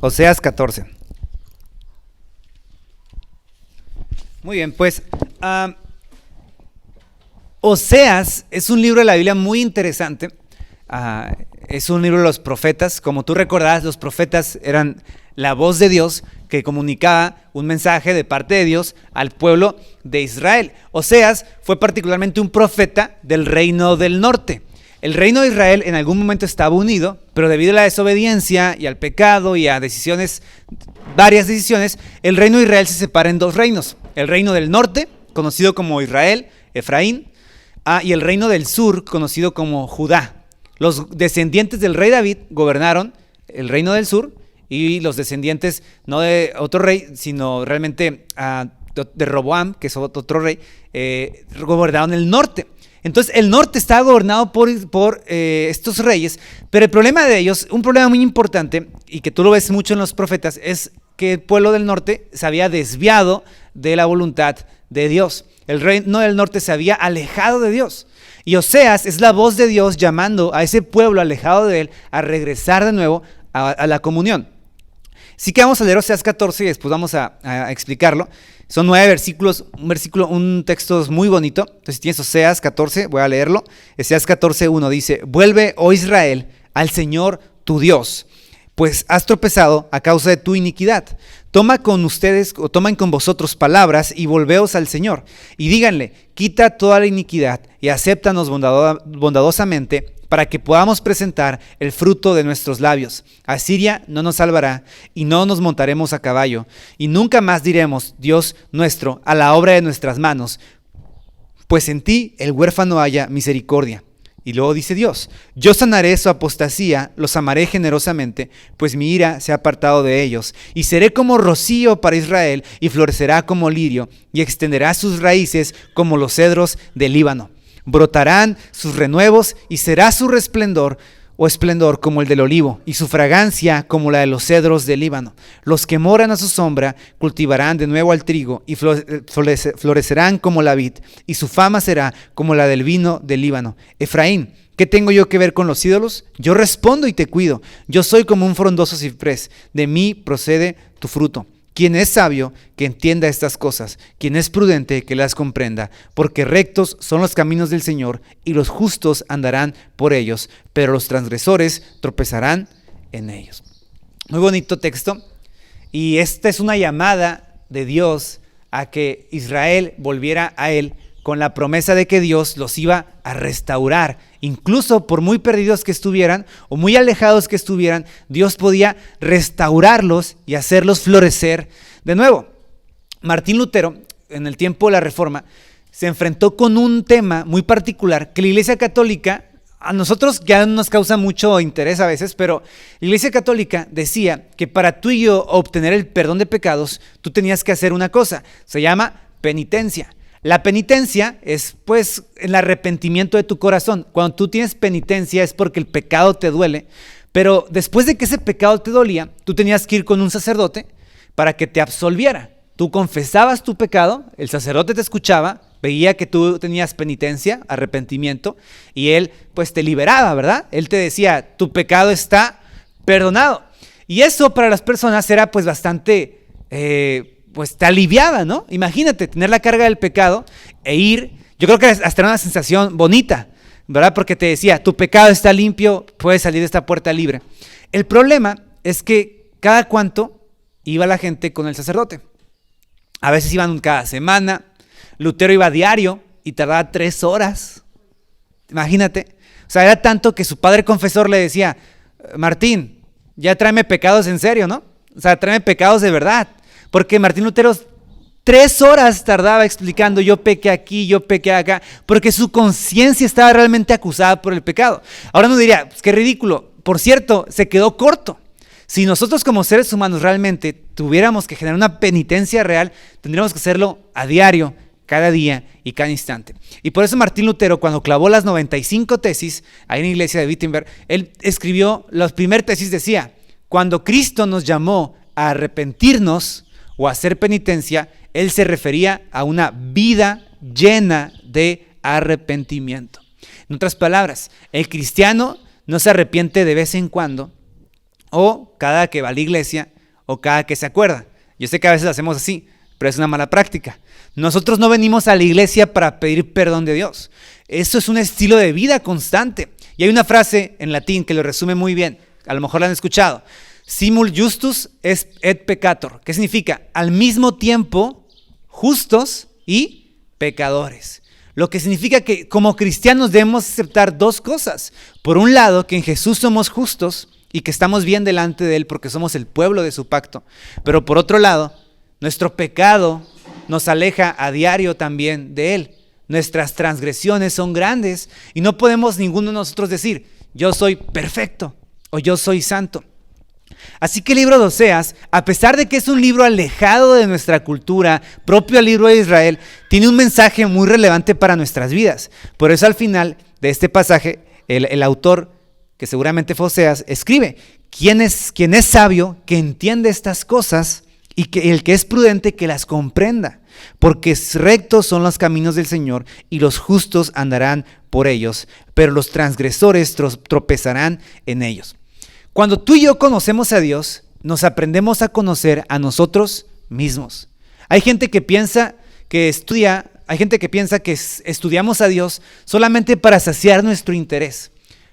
Oseas 14. Muy bien, pues Oseas es un libro de la Biblia muy interesante. Es un libro de los profetas. Como tú recordarás, los profetas eran la voz de Dios que comunicaba un mensaje de parte de Dios al pueblo de Israel. Oseas fue particularmente un profeta del reino del norte. El reino de Israel en algún momento estaba unido, pero debido a la desobediencia y al pecado y a varias decisiones, el reino de Israel se separa en dos reinos. El reino del norte, conocido como Israel, Efraín, y el reino del sur, conocido como Judá. Los descendientes del rey David gobernaron el reino del sur, y los descendientes no de otro rey, sino realmente de Roboam, que es otro rey, gobernaron el norte. Entonces el norte estaba gobernado por estos reyes, pero el problema de ellos, un problema muy importante, y que tú lo ves mucho en los profetas, es que el pueblo del norte se había desviado de la voluntad de Dios. El reino del norte se había alejado de Dios. Y Oseas es la voz de Dios llamando a ese pueblo alejado de él a regresar de nuevo a la comunión. Así que vamos a leer Oseas 14 y después vamos a explicarlo. Son 9 versículos, un texto muy bonito. Entonces si tienes Oseas 14, voy a leerlo. Oseas 14:1 dice: Vuelve, oh Israel, al Señor tu Dios, pues has tropezado a causa de tu iniquidad. Tomen con vosotros palabras y volveos al Señor. Y díganle: quita toda la iniquidad y acéptanos bondadosamente, para que podamos presentar el fruto de nuestros labios. Asiria no nos salvará, y no nos montaremos a caballo, y nunca más diremos: Dios nuestro, a la obra de nuestras manos, pues en ti el huérfano haya misericordia. Y luego dice Dios: yo sanaré su apostasía, los amaré generosamente, pues mi ira se ha apartado de ellos. Y seré como rocío para Israel, y florecerá como lirio, y extenderá sus raíces como los cedros del Líbano. Brotarán sus renuevos, y será su esplendor como el del olivo, y su fragancia como la de los cedros del Líbano. Los que moran a su sombra cultivarán de nuevo al trigo, y florecerán como la vid, y su fama será como la del vino del Líbano. Efraín, ¿qué tengo yo que ver con los ídolos? Yo respondo y te cuido. Yo soy como un frondoso ciprés, de mí procede tu fruto. Quien es sabio, que entienda estas cosas; quien es prudente, que las comprenda. Porque rectos son los caminos del Señor, y los justos andarán por ellos, pero los transgresores tropezarán en ellos. Muy bonito texto. Y esta es una llamada de Dios a que Israel volviera a él, con la promesa de que Dios los iba a restaurar. Incluso por muy perdidos que estuvieran o muy alejados que estuvieran, Dios podía restaurarlos y hacerlos florecer de nuevo. Martín Lutero, en el tiempo de la Reforma, se enfrentó con un tema muy particular que la Iglesia Católica, a nosotros ya nos causa mucho interés a veces, pero la Iglesia Católica decía que para tú y yo obtener el perdón de pecados, tú tenías que hacer una cosa, se llama penitencia. La penitencia es pues el arrepentimiento de tu corazón. Cuando tú tienes penitencia es porque el pecado te duele, pero después de que ese pecado te dolía, tú tenías que ir con un sacerdote para que te absolviera. Tú confesabas tu pecado, el sacerdote te escuchaba, veía que tú tenías penitencia, arrepentimiento, y él pues te liberaba, ¿verdad? Él te decía: tu pecado está perdonado. Y eso para las personas era pues bastante pues te aliviaba, ¿no? Imagínate tener la carga del pecado e ir. Yo creo que hasta era una sensación bonita, ¿verdad? Porque te decía: tu pecado está limpio, puedes salir de esta puerta libre. El problema es que cada cuánto iba la gente con el sacerdote. A veces iban cada semana. Lutero iba diario y tardaba 3 horas. Imagínate. O sea, era tanto que su padre confesor le decía: Martín, ya tráeme pecados en serio, ¿no? O sea, tráeme pecados de verdad. Porque Martín Lutero 3 horas tardaba explicando: yo pequé aquí, yo pequé acá, porque su conciencia estaba realmente acusada por el pecado. Ahora uno diría: pues qué ridículo. Por cierto, se quedó corto. Si nosotros como seres humanos realmente tuviéramos que generar una penitencia real, tendríamos que hacerlo a diario, cada día y cada instante. Y por eso Martín Lutero, cuando clavó las 95 tesis ahí en la iglesia de Wittenberg, él escribió, la primera tesis decía: cuando Cristo nos llamó a arrepentirnos o hacer penitencia, él se refería a una vida llena de arrepentimiento. En otras palabras, el cristiano no se arrepiente de vez en cuando, o cada que va a la iglesia, o cada que se acuerda. Yo sé que a veces lo hacemos así, pero es una mala práctica. Nosotros no venimos a la iglesia para pedir perdón de Dios. Eso es un estilo de vida constante. Y hay una frase en latín que lo resume muy bien, a lo mejor la han escuchado. Simul justus et peccator, que significa al mismo tiempo justos y pecadores. Lo que significa que como cristianos debemos aceptar dos cosas. Por un lado, que en Jesús somos justos y que estamos bien delante de Él porque somos el pueblo de su pacto. Pero por otro lado, nuestro pecado nos aleja a diario también de Él. Nuestras transgresiones son grandes y no podemos ninguno de nosotros decir, yo soy perfecto o yo soy santo. Así que el libro de Oseas, a pesar de que es un libro alejado de nuestra cultura, propio al libro de Israel, tiene un mensaje muy relevante para nuestras vidas. Por eso al final de este pasaje, el autor, que seguramente fue Oseas, escribe, ¿quién es sabio que entiende estas cosas y que el que es prudente que las comprenda? Porque rectos son los caminos del Señor y los justos andarán por ellos, pero los transgresores tropezarán en ellos. Cuando tú y yo conocemos a Dios, nos aprendemos a conocer a nosotros mismos. Hay gente que piensa que estudiamos a Dios solamente para saciar nuestro interés.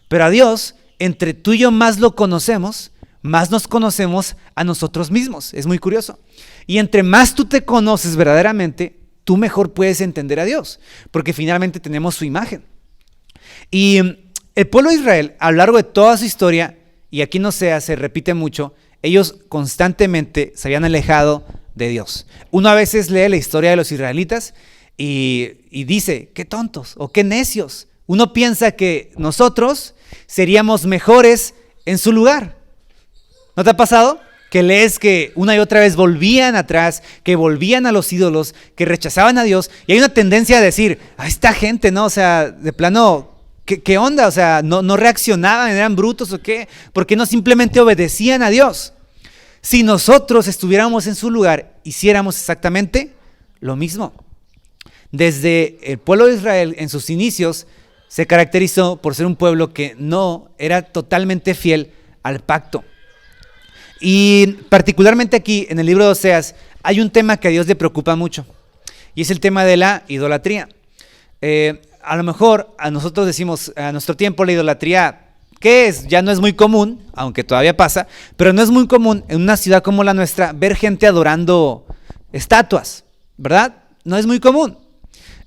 Pero a Dios, entre tú y yo más lo conocemos, más nos conocemos a nosotros mismos. Es muy curioso. Y entre más tú te conoces verdaderamente, tú mejor puedes entender a Dios, porque finalmente tenemos su imagen. Y el pueblo de Israel, a lo largo de toda su historia, y aquí en Oseas se repite mucho, ellos constantemente se habían alejado de Dios. Uno a veces lee la historia de los israelitas y dice, qué tontos o qué necios. Uno piensa que nosotros seríamos mejores en su lugar. ¿No te ha pasado? Que lees que una y otra vez volvían atrás, que volvían a los ídolos, que rechazaban a Dios, y hay una tendencia a decir, a esta gente, ¿no? O sea, de plano, ¿qué onda? O sea, no reaccionaban, eran brutos o qué, ¿por qué no simplemente obedecían a Dios? Si nosotros estuviéramos en su lugar, hiciéramos exactamente lo mismo. Desde el pueblo de Israel, en sus inicios, se caracterizó por ser un pueblo que no era totalmente fiel al pacto. Y particularmente aquí, en el libro de Oseas, hay un tema que a Dios le preocupa mucho, y es el tema de la idolatría. A lo mejor a nosotros decimos, a nuestro tiempo la idolatría, ¿qué es? Ya no es muy común, aunque todavía pasa, pero no es muy común en una ciudad como la nuestra ver gente adorando estatuas, ¿verdad? No es muy común.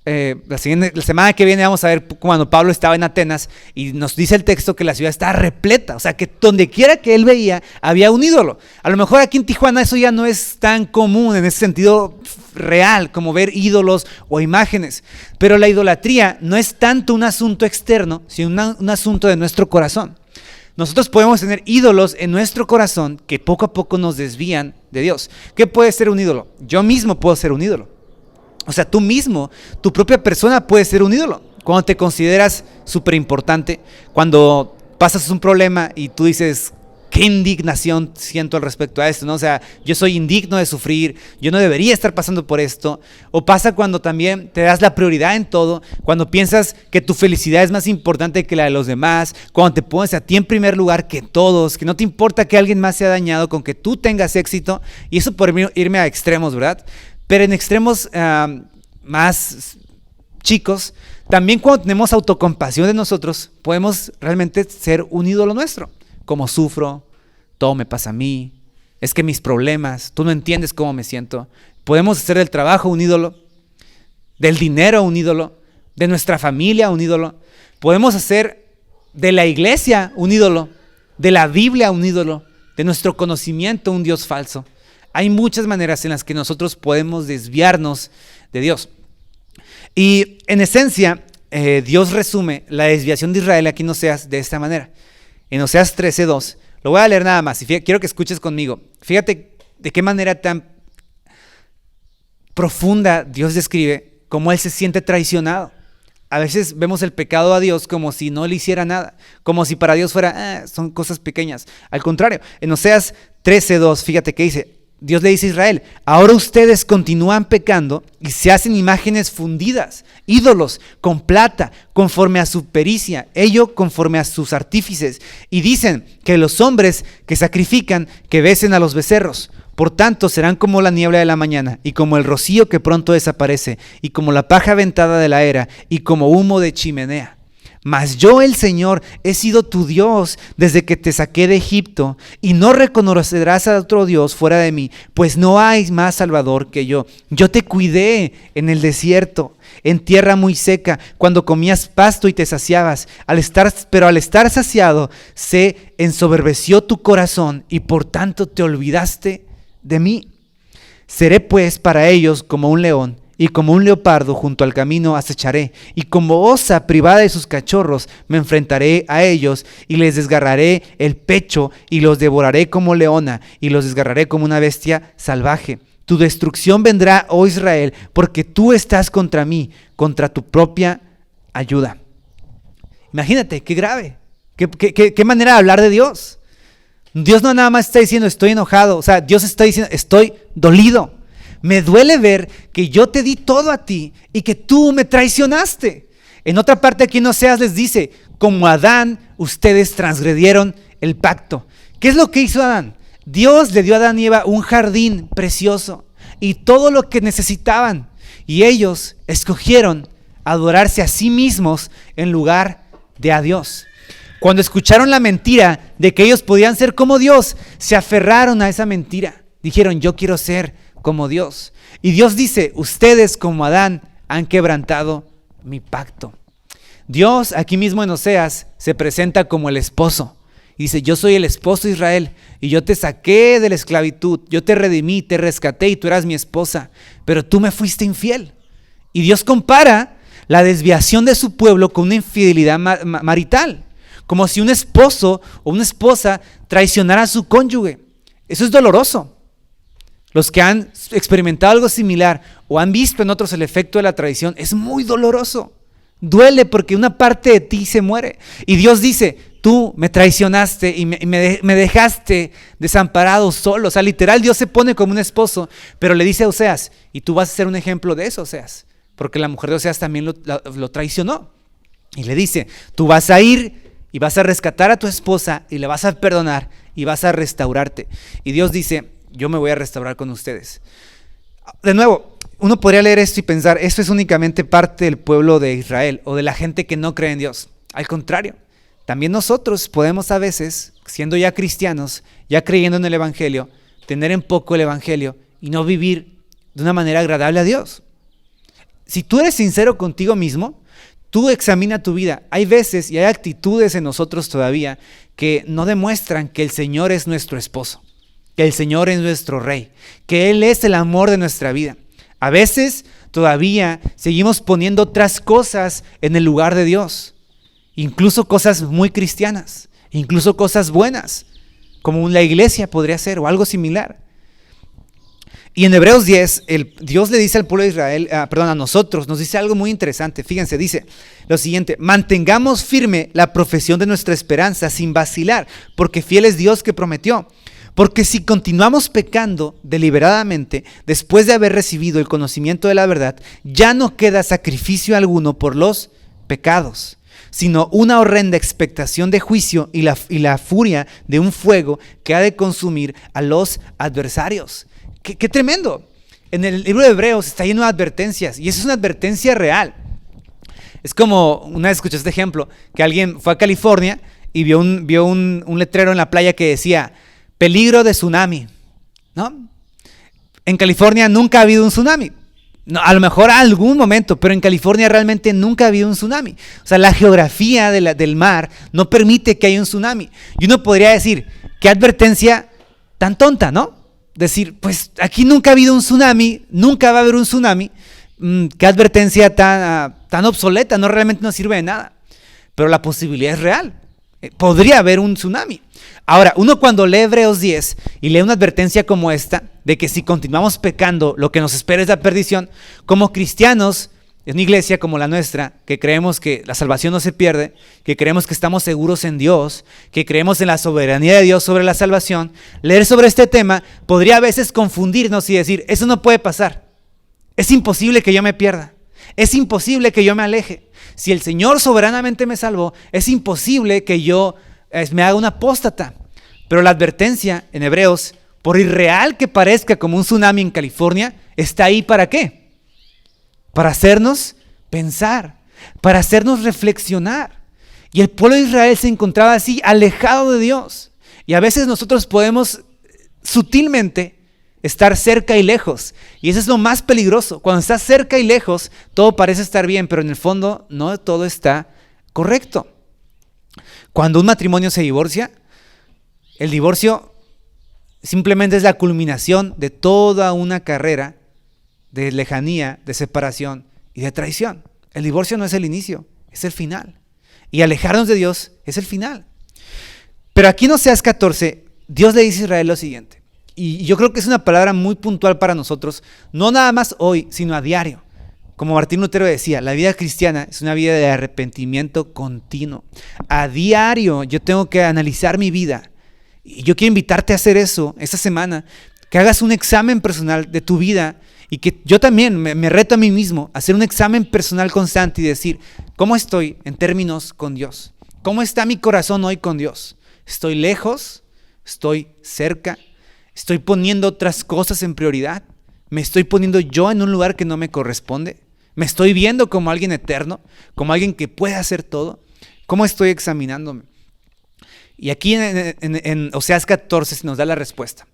La semana que viene vamos a ver cuando Pablo estaba en Atenas y nos dice el texto que la ciudad estaba repleta, o sea que donde quiera que él veía había un ídolo. A lo mejor aquí en Tijuana eso ya no es tan común en ese sentido real como ver ídolos o imágenes, pero la idolatría no es tanto un asunto externo, sino un asunto de nuestro corazón. Nosotros podemos tener ídolos en nuestro corazón que poco a poco nos desvían de Dios. ¿Qué puede ser un ídolo? Yo mismo puedo ser un ídolo. O sea, tú mismo, tu propia persona puede ser un ídolo. Cuando te consideras súper importante, cuando pasas un problema y tú dices, qué indignación siento al respecto a esto, ¿no? O sea, yo soy indigno de sufrir, yo no debería estar pasando por esto. O pasa cuando también te das la prioridad en todo, cuando piensas que tu felicidad es más importante que la de los demás, cuando te pones a ti en primer lugar que todos, que no te importa que alguien más sea dañado con que tú tengas éxito. Y eso por irme a extremos, ¿verdad? Pero en extremos más chicos, también cuando tenemos autocompasión de nosotros, podemos realmente ser un ídolo nuestro. Como sufro, todo me pasa a mí, es que mis problemas, tú no entiendes cómo me siento. Podemos hacer del trabajo un ídolo, del dinero un ídolo, de nuestra familia un ídolo. Podemos hacer de la iglesia un ídolo, de la Biblia un ídolo, de nuestro conocimiento un Dios falso. Hay muchas maneras en las que nosotros podemos desviarnos de Dios. Y en esencia, Dios resume la desviación de Israel aquí en Oseas de esta manera. En Oseas 13:2, lo voy a leer nada más y quiero que escuches conmigo. Fíjate de qué manera tan profunda Dios describe cómo Él se siente traicionado. A veces vemos el pecado a Dios como si no le hiciera nada, como si para Dios fuera, son cosas pequeñas. Al contrario, en Oseas 13:2, fíjate que dice, Dios le dice a Israel, ahora ustedes continúan pecando y se hacen imágenes fundidas, ídolos con plata, conforme a su pericia, ello conforme a sus artífices, y dicen que los hombres que sacrifican, que besen a los becerros. Por tanto, serán como la niebla de la mañana, y como el rocío que pronto desaparece, y como la paja aventada de la era, y como humo de chimenea. Mas yo, el Señor, he sido tu Dios desde que te saqué de Egipto, y no reconocerás a otro Dios fuera de mí, pues no hay más Salvador que yo. Yo te cuidé en el desierto, en tierra muy seca, cuando comías pasto y te saciabas. Pero al estar saciado, se ensoberbeció tu corazón, y por tanto te olvidaste de mí. Seré pues para ellos como un león, y como un leopardo junto al camino acecharé, y como osa privada de sus cachorros me enfrentaré a ellos, y les desgarraré el pecho, y los devoraré como leona, y los desgarraré como una bestia salvaje. Tu destrucción vendrá, oh Israel, porque tú estás contra mí, contra tu propia ayuda. Imagínate, qué grave, qué manera de hablar de Dios. Dios no nada más está diciendo estoy enojado, o sea, Dios está diciendo estoy dolido. Me duele ver que yo te di todo a ti y que tú me traicionaste. En otra parte aquí en Oseas les dice, como Adán, ustedes transgredieron el pacto. ¿Qué es lo que hizo Adán? Dios le dio a Adán y Eva un jardín precioso y todo lo que necesitaban. Y ellos escogieron adorarse a sí mismos en lugar de a Dios. Cuando escucharon la mentira de que ellos podían ser como Dios, se aferraron a esa mentira. Dijeron, yo quiero ser como Dios. Y Dios dice, ustedes como Adán han quebrantado mi pacto. Dios aquí mismo en Oseas se presenta como el esposo. Y dice, yo soy el esposo de Israel y yo te saqué de la esclavitud, yo te redimí, te rescaté y tú eras mi esposa, pero tú me fuiste infiel. Y Dios compara la desviación de su pueblo con una infidelidad marital, como si un esposo o una esposa traicionara a su cónyuge. Eso es doloroso. Los que han experimentado algo similar o han visto en otros el efecto de la traición, es muy doloroso. Duele porque una parte de ti se muere. Y Dios dice, tú me traicionaste y me dejaste desamparado solo. O sea, literal Dios se pone como un esposo, pero le dice a Oseas, y tú vas a ser un ejemplo de eso, Oseas, porque la mujer de Oseas también lo traicionó. Y le dice, tú vas a ir y vas a rescatar a tu esposa y le vas a perdonar y vas a restaurarte. Y Dios dice, yo me voy a restaurar con ustedes. De nuevo, uno podría leer esto y pensar, esto es únicamente parte del pueblo de Israel o de la gente que no cree en Dios. Al contrario, también nosotros podemos a veces, siendo ya cristianos, ya creyendo en el Evangelio, tener en poco el Evangelio y no vivir de una manera agradable a Dios. Si tú eres sincero contigo mismo, tú examina tu vida. Hay veces y hay actitudes en nosotros todavía que no demuestran que el Señor es nuestro esposo, que el Señor es nuestro Rey, que Él es el amor de nuestra vida. A veces todavía seguimos poniendo otras cosas en el lugar de Dios, incluso cosas muy cristianas, incluso cosas buenas, como la iglesia podría ser o algo similar. Y en Hebreos 10, Dios le dice al pueblo de Israel, a nosotros, nos dice algo muy interesante. Fíjense, dice lo siguiente, mantengamos firme la profesión de nuestra esperanza sin vacilar, porque fiel es Dios que prometió. Porque si continuamos pecando deliberadamente, después de haber recibido el conocimiento de la verdad, ya no queda sacrificio alguno por los pecados, sino una horrenda expectación de juicio y la furia de un fuego que ha de consumir a los adversarios. ¡Qué tremendo! En el libro de Hebreos está lleno de advertencias, y eso es una advertencia real. Es como, una vez escuché este ejemplo, que alguien fue a California y vio un letrero en la playa que decía, peligro de tsunami, ¿no? En California nunca ha habido un tsunami. No, a lo mejor a algún momento, pero en California realmente nunca ha habido un tsunami. O sea, la geografía del mar no permite que haya un tsunami. Y uno podría decir, qué advertencia tan tonta, ¿no? Decir, pues aquí nunca ha habido un tsunami, nunca va a haber un tsunami. Qué advertencia tan obsoleta, no realmente no sirve de nada. Pero la posibilidad es real. Podría haber un tsunami. Ahora, uno cuando lee Hebreos 10 y lee una advertencia como esta, de que si continuamos pecando, lo que nos espera es la perdición, como cristianos, en una iglesia como la nuestra, que creemos que la salvación no se pierde, que creemos que estamos seguros en Dios, que creemos en la soberanía de Dios sobre la salvación, leer sobre este tema podría a veces confundirnos y decir, eso no puede pasar. Es imposible que yo me pierda. Es imposible que yo me aleje. Si el Señor soberanamente me salvó, es imposible que yo me haga un apóstata. Pero la advertencia en Hebreos, por irreal que parezca como un tsunami en California, está ahí ¿para qué? Para hacernos pensar, para hacernos reflexionar. Y el pueblo de Israel se encontraba así, alejado de Dios. Y a veces nosotros podemos sutilmente estar cerca y lejos. Y eso es lo más peligroso. Cuando estás cerca y lejos, todo parece estar bien, pero en el fondo no todo está correcto. Cuando un matrimonio se divorcia, el divorcio simplemente es la culminación de toda una carrera de lejanía, de separación y de traición. El divorcio no es el inicio, es el final. Y alejarnos de Dios es el final. Pero aquí en Oseas 14, Dios le dice a Israel lo siguiente. Y yo creo que es una palabra muy puntual para nosotros, no nada más hoy, sino a diario. Como Martín Lutero decía, la vida cristiana es una vida de arrepentimiento continuo. A diario yo tengo que analizar mi vida. Y yo quiero invitarte a hacer eso esta semana, que hagas un examen personal de tu vida y que yo también me reto a mí mismo a hacer un examen personal constante y decir, ¿cómo estoy en términos con Dios? ¿Cómo está mi corazón hoy con Dios? ¿Estoy lejos? ¿Estoy cerca? ¿Estoy poniendo otras cosas en prioridad? ¿Me estoy poniendo yo en un lugar que no me corresponde? ¿Me estoy viendo como alguien eterno? ¿Como alguien que puede hacer todo? ¿Cómo estoy examinándome? Y aquí en Oseas 14 se nos da la respuesta.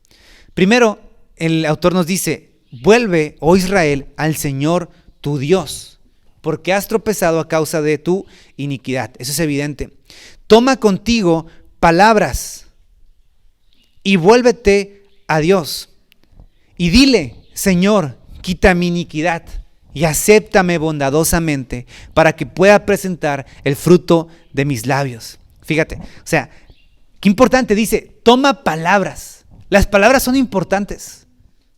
Primero, el autor nos dice, vuelve, oh Israel, al Señor tu Dios, porque has tropezado a causa de tu iniquidad. Eso es evidente. Toma contigo palabras y vuélvete a Dios. Y dile, Señor, quita mi iniquidad y acéptame bondadosamente para que pueda presentar el fruto de mis labios. Fíjate, o sea, qué importante, dice, toma palabras. Las palabras son importantes.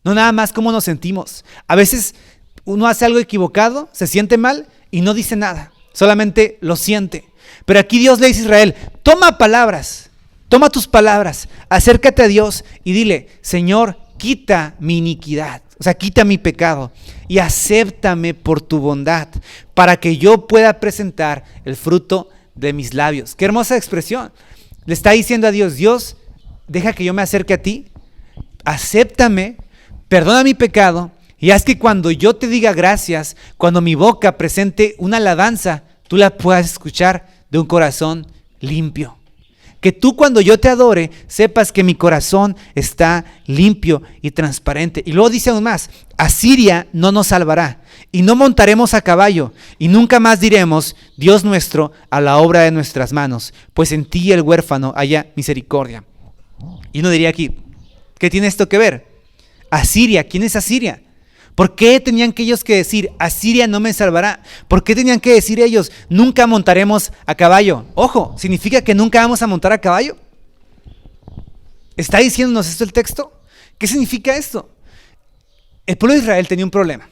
No nada más cómo nos sentimos. A veces uno hace algo equivocado, se siente mal y no dice nada. Solamente lo siente. Pero aquí Dios le dice a Israel, toma palabras, toma tus palabras, acércate a Dios y dile, Señor, quita mi iniquidad. O sea, quita mi pecado y acéptame por tu bondad para que yo pueda presentar el fruto de mis labios. Qué hermosa expresión. Le está diciendo a Dios, Dios, deja que yo me acerque a ti, acéptame, perdona mi pecado y haz que cuando yo te diga gracias, cuando mi boca presente una alabanza, tú la puedas escuchar de un corazón limpio. Que tú cuando yo te adore, sepas que mi corazón está limpio y transparente. Y luego dice aún más, Asiria no nos salvará y no montaremos a caballo y nunca más diremos, Dios nuestro, a la obra de nuestras manos, pues en ti el huérfano haya misericordia. Y uno diría aquí, ¿qué tiene esto que ver? Asiria, ¿quién es Asiria? ¿Por qué tenían que ellos que decir, Asiria no me salvará? ¿Por qué tenían que decir ellos, nunca montaremos a caballo? Ojo, ¿significa que nunca vamos a montar a caballo? ¿Está diciéndonos esto el texto? ¿Qué significa esto? El pueblo de Israel tenía un problema.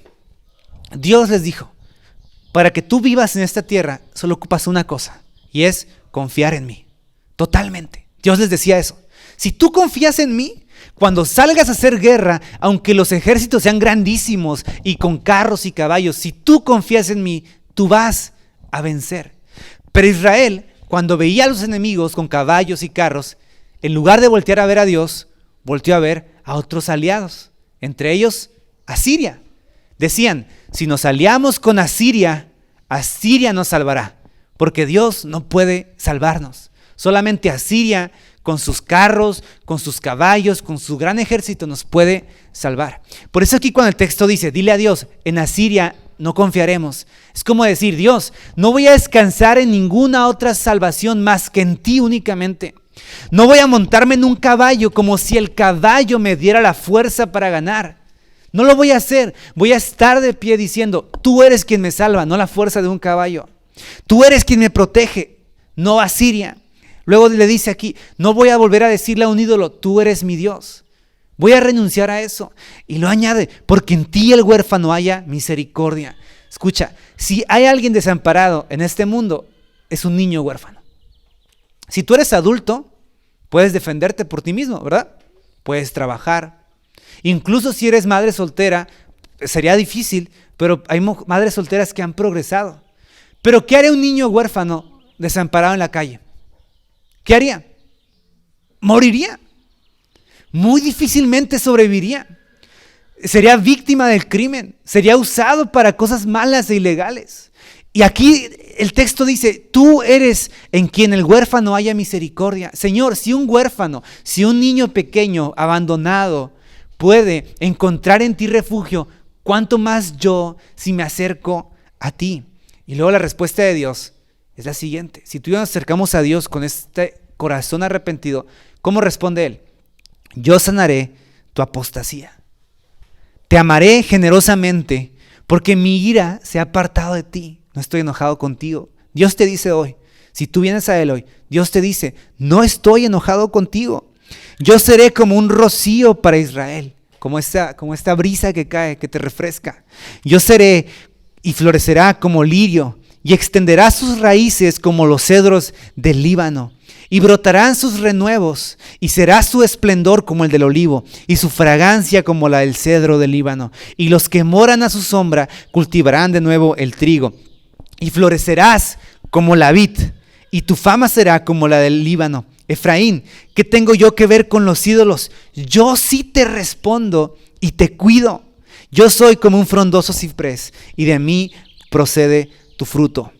Dios les dijo, para que tú vivas en esta tierra, solo ocupas una cosa, y es confiar en mí. Totalmente. Dios les decía eso. Si tú confías en mí, cuando salgas a hacer guerra, aunque los ejércitos sean grandísimos y con carros y caballos, si tú confías en mí, tú vas a vencer. Pero Israel, cuando veía a los enemigos con caballos y carros, en lugar de voltear a ver a Dios, volteó a ver a otros aliados, entre ellos Asiria. Decían, si nos aliamos con Asiria, Asiria nos salvará, porque Dios no puede salvarnos. Solamente Asiria, con sus carros, con sus caballos, con su gran ejército, nos puede salvar. Por eso aquí cuando el texto dice, dile a Dios, en Asiria no confiaremos. Es como decir, Dios, no voy a descansar en ninguna otra salvación más que en ti únicamente. No voy a montarme en un caballo como si el caballo me diera la fuerza para ganar. No lo voy a hacer. Voy a estar de pie diciendo, tú eres quien me salva, no la fuerza de un caballo. Tú eres quien me protege, no Asiria. Luego le dice aquí, no voy a volver a decirle a un ídolo, tú eres mi Dios. Voy a renunciar a eso. Y lo añade, porque en ti el huérfano haya misericordia. Escucha, si hay alguien desamparado en este mundo, es un niño huérfano. Si tú eres adulto, puedes defenderte por ti mismo, ¿verdad? Puedes trabajar. Incluso si eres madre soltera, sería difícil, pero hay madres solteras que han progresado. Pero ¿qué haría un niño huérfano desamparado en la calle? ¿Qué haría? Moriría. Muy difícilmente sobreviviría. Sería víctima del crimen. Sería usado para cosas malas e ilegales. Y aquí el texto dice, tú eres en quien el huérfano haya misericordia. Señor, si un huérfano, si un niño pequeño, abandonado, puede encontrar en ti refugio, ¿cuánto más yo si me acerco a ti? Y luego la respuesta de Dios es la siguiente. Si tú y yo nos acercamos a Dios con este corazón arrepentido, ¿cómo responde Él? Yo sanaré tu apostasía. Te amaré generosamente porque mi ira se ha apartado de ti. No estoy enojado contigo. Dios te dice hoy, si tú vienes a Él hoy, Dios te dice, no estoy enojado contigo. Yo seré como un rocío para Israel, como esta brisa que cae, que te refresca. Yo seré y florecerá como lirio y extenderá sus raíces como los cedros del Líbano. Y brotarán sus renuevos, y será su esplendor como el del olivo, y su fragancia como la del cedro del Líbano. Y los que moran a su sombra cultivarán de nuevo el trigo. Y florecerás como la vid, y tu fama será como la del Líbano. Efraín, ¿qué tengo yo que ver con los ídolos? Yo sí te respondo y te cuido. Yo soy como un frondoso ciprés, y de mí procede tu fruto.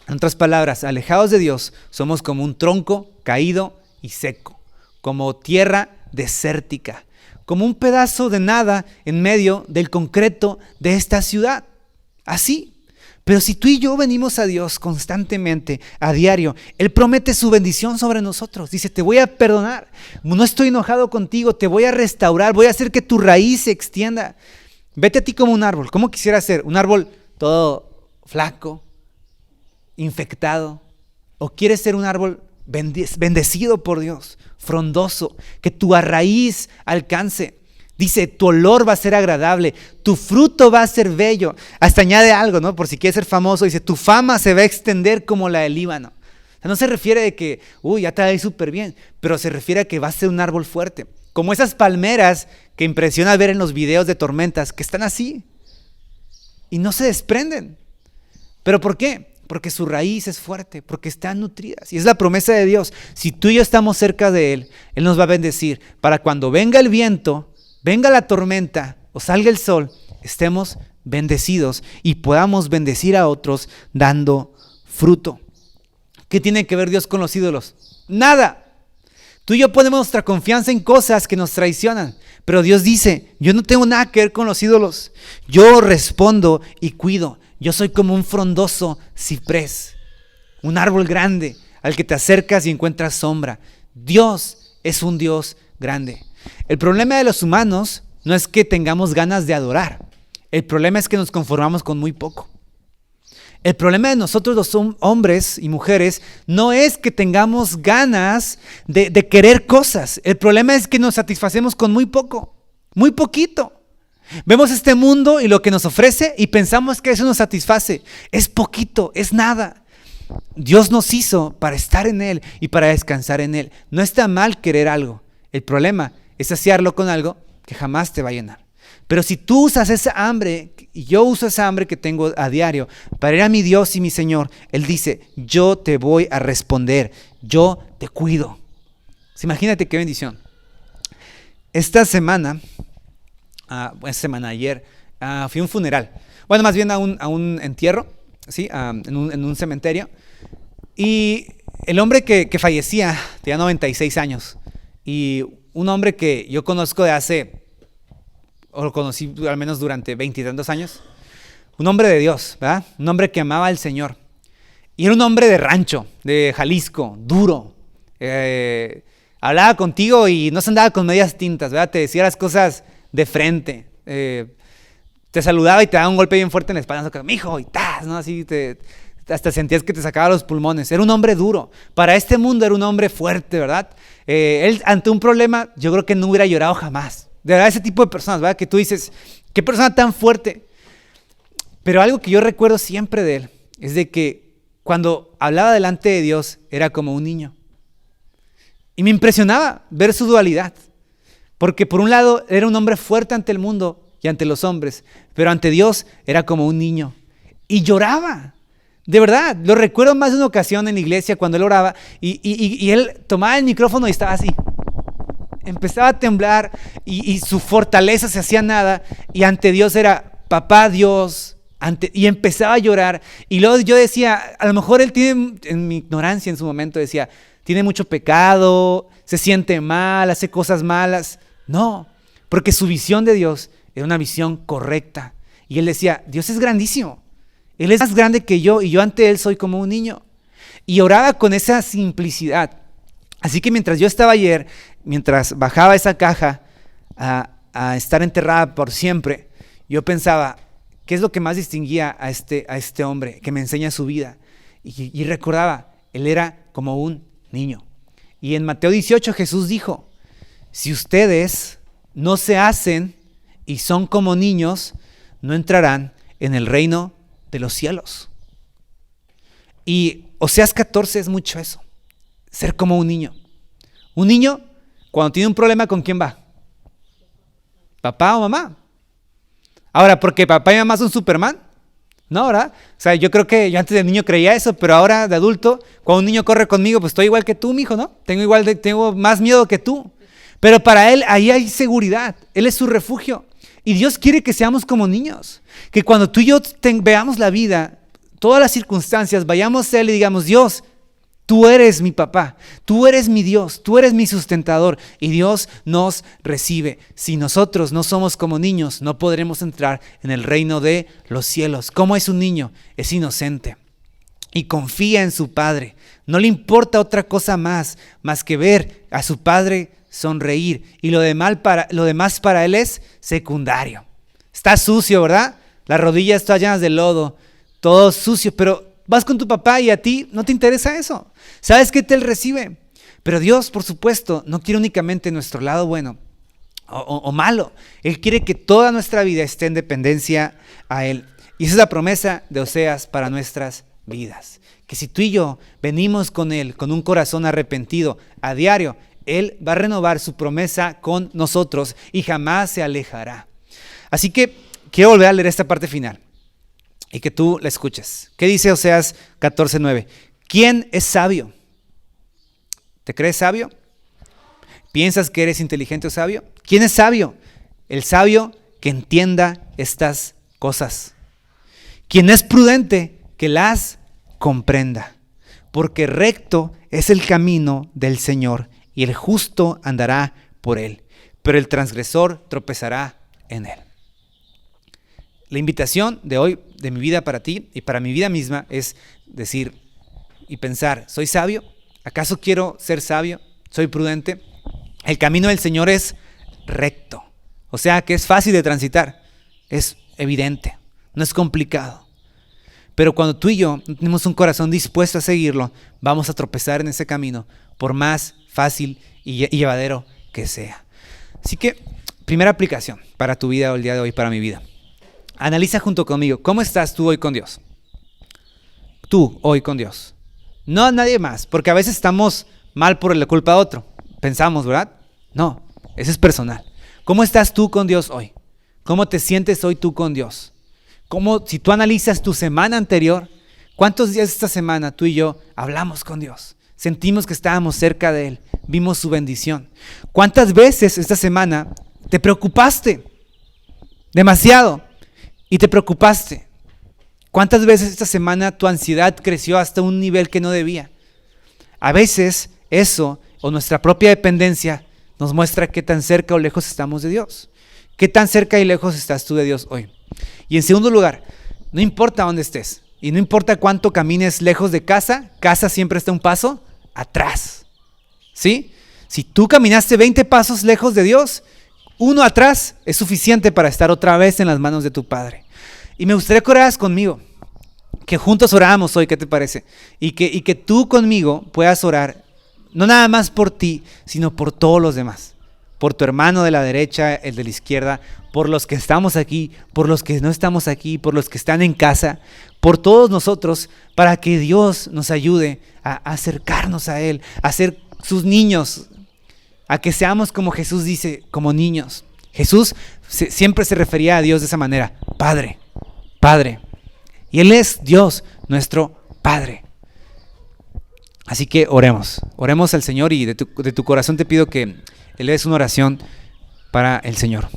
En otras palabras, alejados de Dios, somos como un tronco caído y seco, como tierra desértica, como un pedazo de nada en medio del concreto de esta ciudad. Así. Pero si tú y yo venimos a Dios constantemente, a diario, Él promete su bendición sobre nosotros. Dice, te voy a perdonar, no estoy enojado contigo, te voy a restaurar, voy a hacer que tu raíz se extienda. Vete a ti como un árbol. ¿Cómo quisiera ser? Un árbol todo flaco, infectado, o quieres ser un árbol bendecido por Dios, frondoso, que tu raíz alcance. Dice, tu olor va a ser agradable, tu fruto va a ser bello. Hasta añade algo, ¿no? Por si quieres ser famoso, dice, tu fama se va a extender como la del Líbano. O sea, no se refiere de que, ya te va a ir súper bien, pero se refiere a que va a ser un árbol fuerte. Como esas palmeras que impresiona ver en los videos de tormentas, que están así y no se desprenden. ¿Pero por qué? Porque su raíz es fuerte, porque están nutridas. Y es la promesa de Dios. Si tú y yo estamos cerca de Él, Él nos va a bendecir para cuando venga el viento, venga la tormenta o salga el sol, estemos bendecidos y podamos bendecir a otros dando fruto. ¿Qué tiene que ver Dios con los ídolos? Nada. Tú y yo ponemos nuestra confianza en cosas que nos traicionan, pero Dios dice, yo no tengo nada que ver con los ídolos. Yo respondo y cuido. Yo soy como un frondoso ciprés, un árbol grande al que te acercas y encuentras sombra. Dios es un Dios grande. El problema de los humanos no es que tengamos ganas de adorar. El problema es que nos conformamos con muy poco. El problema de nosotros los hombres y mujeres no es que tengamos ganas de querer cosas. El problema es que nos satisfacemos con muy poco, muy poquito. Vemos este mundo y lo que nos ofrece y pensamos que eso nos satisface. Es poquito, es nada. Dios nos hizo para estar en Él y para descansar en Él. No está mal querer algo. El problema es saciarlo con algo que jamás te va a llenar. Pero si tú usas esa hambre, y yo uso esa hambre que tengo a diario para ir a mi Dios y mi Señor, Él dice, yo te voy a responder, yo te cuido. Imagínate qué bendición. Esta semana, ayer, fui a un funeral. Bueno, más bien a un entierro, ¿sí? En un cementerio. Y el hombre que fallecía tenía 96 años. Y un hombre que yo conozco o lo conocí al menos durante 20 y tantos años. Un hombre de Dios, ¿verdad? Un hombre que amaba al Señor. Y era un hombre de rancho, de Jalisco, duro. Hablaba contigo y no se andaba con medias tintas, ¿verdad? Te decía las cosas de frente. Te saludaba y te daba un golpe bien fuerte en la espalda. Mijo, y tas, ¿no? Así hasta sentías que te sacaba los pulmones. Era un hombre duro. Para este mundo era un hombre fuerte, ¿verdad? Él ante un problema, yo creo que no hubiera llorado jamás. De verdad, ese tipo de personas, ¿verdad? Que tú dices, qué persona tan fuerte. Pero algo que yo recuerdo siempre de él es de que cuando hablaba delante de Dios era como un niño. Y me impresionaba ver su dualidad. Porque por un lado era un hombre fuerte ante el mundo y ante los hombres, pero ante Dios era como un niño. Y lloraba. De verdad, lo recuerdo más de una ocasión en la iglesia cuando él oraba y él tomaba el micrófono y estaba así. Empezaba a temblar y su fortaleza se hacía nada y ante Dios era papá Dios y empezaba a llorar. Y luego yo decía, a lo mejor él tiene, en mi ignorancia en su momento decía, tiene mucho pecado, se siente mal, hace cosas malas. No, porque su visión de Dios era una visión correcta. Y él decía, Dios es grandísimo. Él es más grande que yo y yo ante Él soy como un niño. Y oraba con esa simplicidad. Así que mientras yo estaba ayer, mientras bajaba esa caja a estar enterrada por siempre, yo pensaba, ¿qué es lo que más distinguía a este hombre que me enseña su vida? Y recordaba, él era como un niño. Y en Mateo 18 Jesús dijo, si ustedes no se hacen y son como niños, no entrarán en el reino de los cielos. Y Oseas 14 es mucho eso, ser como un niño. Un niño, cuando tiene un problema, ¿con quién va? ¿Papá o mamá? Ahora, ¿porque papá y mamá son Superman? No, ¿verdad? O sea, yo creo que yo antes de niño creía eso, pero ahora de adulto, cuando un niño corre conmigo, pues estoy igual que tú, mijo, ¿no? Tengo más miedo que tú. Pero para él, ahí hay seguridad. Él es su refugio. Y Dios quiere que seamos como niños, que cuando tú y yo veamos la vida, todas las circunstancias, vayamos a Él y digamos, Dios, tú eres mi papá, tú eres mi Dios, tú eres mi sustentador y Dios nos recibe. Si nosotros no somos como niños, no podremos entrar en el reino de los cielos. ¿Cómo es un niño? Es inocente y confía en su padre. No le importa otra cosa más que ver a su padre sonreír y lo demás para él es secundario. Está sucio, ¿verdad? Las rodillas todas llenas de lodo, todo sucio, pero vas con tu papá y a ti no te interesa eso. ¿Sabes qué te recibe? Pero Dios, por supuesto, no quiere únicamente nuestro lado bueno o malo. Él quiere que toda nuestra vida esté en dependencia a Él. Y esa es la promesa de Oseas para nuestras vidas. Que si tú y yo venimos con Él, con un corazón arrepentido a diario, Él va a renovar su promesa con nosotros y jamás se alejará. Así que quiero volver a leer esta parte final y que tú la escuches. ¿Qué dice Oseas 14:9? ¿Quién es sabio? ¿Te crees sabio? ¿Piensas que eres inteligente o sabio? ¿Quién es sabio? El sabio que entienda estas cosas. ¿Quién es prudente? Que las comprenda. Porque recto es el camino del Señor y el justo andará por él, pero el transgresor tropezará en él. La invitación de hoy, de mi vida para ti y para mi vida misma, es decir y pensar, ¿soy sabio? ¿Acaso quiero ser sabio? ¿Soy prudente? El camino del Señor es recto, o sea que es fácil de transitar, es evidente, no es complicado. Pero cuando tú y yo tenemos un corazón dispuesto a seguirlo, vamos a tropezar en ese camino, por más fácil y llevadero que sea. Así que, primera aplicación para tu vida o el día de hoy, para mi vida. Analiza junto conmigo, ¿cómo estás tú hoy con Dios? Tú hoy con Dios. No a nadie más, porque a veces estamos mal por la culpa de otro. Pensamos, ¿verdad? No, eso es personal. ¿Cómo estás tú con Dios hoy? ¿Cómo te sientes hoy tú con Dios? Si tú analizas tu semana anterior, ¿cuántos días esta semana tú y yo hablamos con Dios? Sentimos que estábamos cerca de Él, vimos su bendición. ¿Cuántas veces esta semana te preocupaste? Demasiado. Y te preocupaste. ¿Cuántas veces esta semana tu ansiedad creció hasta un nivel que no debía? A veces eso, o nuestra propia dependencia, nos muestra qué tan cerca o lejos estamos de Dios. ¿Qué tan cerca y lejos estás tú de Dios hoy? Y en segundo lugar, no importa dónde estés y no importa cuánto camines lejos de casa, casa siempre está un paso atrás. ¿Sí? Si tú caminaste 20 pasos lejos de Dios, uno atrás es suficiente para estar otra vez en las manos de tu Padre. Y me gustaría que oraras conmigo, que juntos oramos hoy, ¿qué te parece? Y que tú conmigo puedas orar, no nada más por ti, sino por todos los demás. por tu hermano de la derecha, el de la izquierda, por los que estamos aquí, por los que no estamos aquí, por los que están en casa, por todos nosotros, para que Dios nos ayude a acercarnos a Él, a ser sus niños, a que seamos como Jesús dice, como niños. Jesús siempre se refería a Dios de esa manera: Padre, Padre. Y Él es Dios, nuestro Padre. Así que oremos al Señor, y de tu corazón te pido que eleves una oración para el Señor.